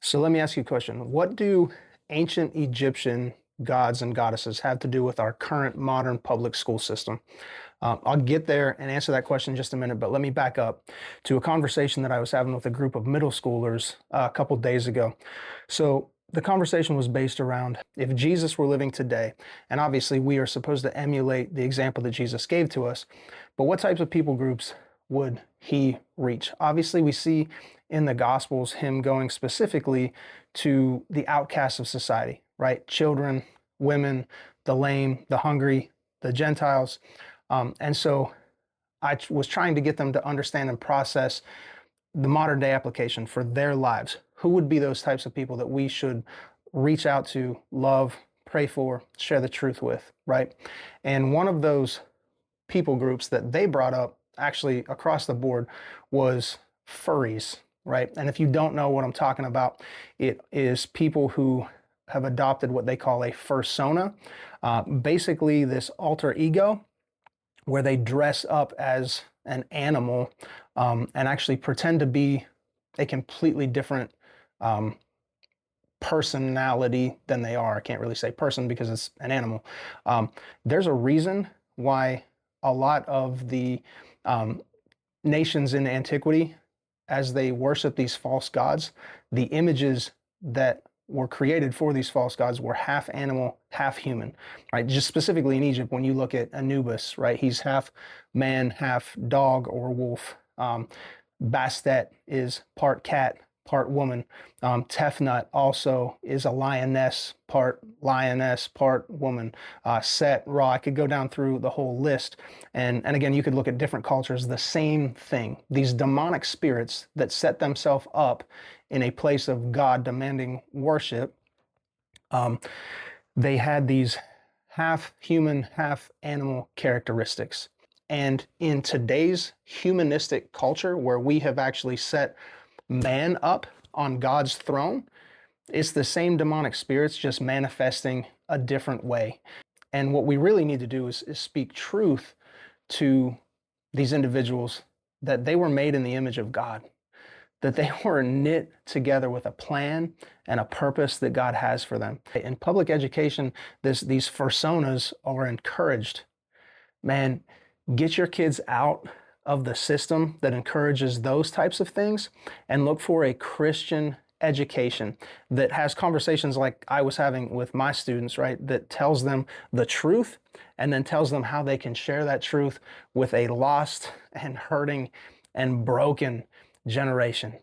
So let me ask you a question. What do ancient Egyptian gods and goddesses have to do with our current modern public school system? I'll get there and answer that question in just a minute, but let me back up to a conversation that I was having with a group of middle schoolers a couple days ago. So the conversation was based around if Jesus were living today, and obviously we are supposed to emulate the example that Jesus gave to us, but what types of people groups would he reach? Obviously, we see in the Gospels him going specifically to the outcasts of society, right? Children, women, the lame, the hungry, the Gentiles. And so I was trying to get them to understand and process the modern day application for their lives. Who would be those types of people that we should reach out to, love, pray for, share the truth with, right? And one of those people groups that they brought up actually across the board was furries, right? And if you don't know what I'm talking about, it is people who have adopted what they call a fursona, basically this alter ego where they dress up as an animal and actually pretend to be a completely different personality than they are. I can't really say person because it's an animal. There's a reason why a lot of the nations in antiquity, as they worship these false gods, the images that were created for these false gods were half animal, half human, right? Just specifically in Egypt, when you look at Anubis, right? He's half man, half dog or wolf. Bastet is part cat, part woman. Tefnut also is a lioness, part woman. Set, Ra, I could go down through the whole list. And again, you could look at different cultures, the same thing. These demonic spirits that set themselves up in a place of God demanding worship, they had these half human, half animal characteristics. And in today's humanistic culture, where we have actually set man up on God's throne, it's the same demonic spirits just manifesting a different way. And what we really need to do is speak truth to these individuals that they were made in the image of God, that they were knit together with a plan and a purpose that God has for them. In public education, these fursonas are encouraged. Man, get your kids out of the system that encourages those types of things and look for a Christian education that has conversations like I was having with my students, right? That tells them the truth and then tells them how they can share that truth with a lost and hurting and broken generation.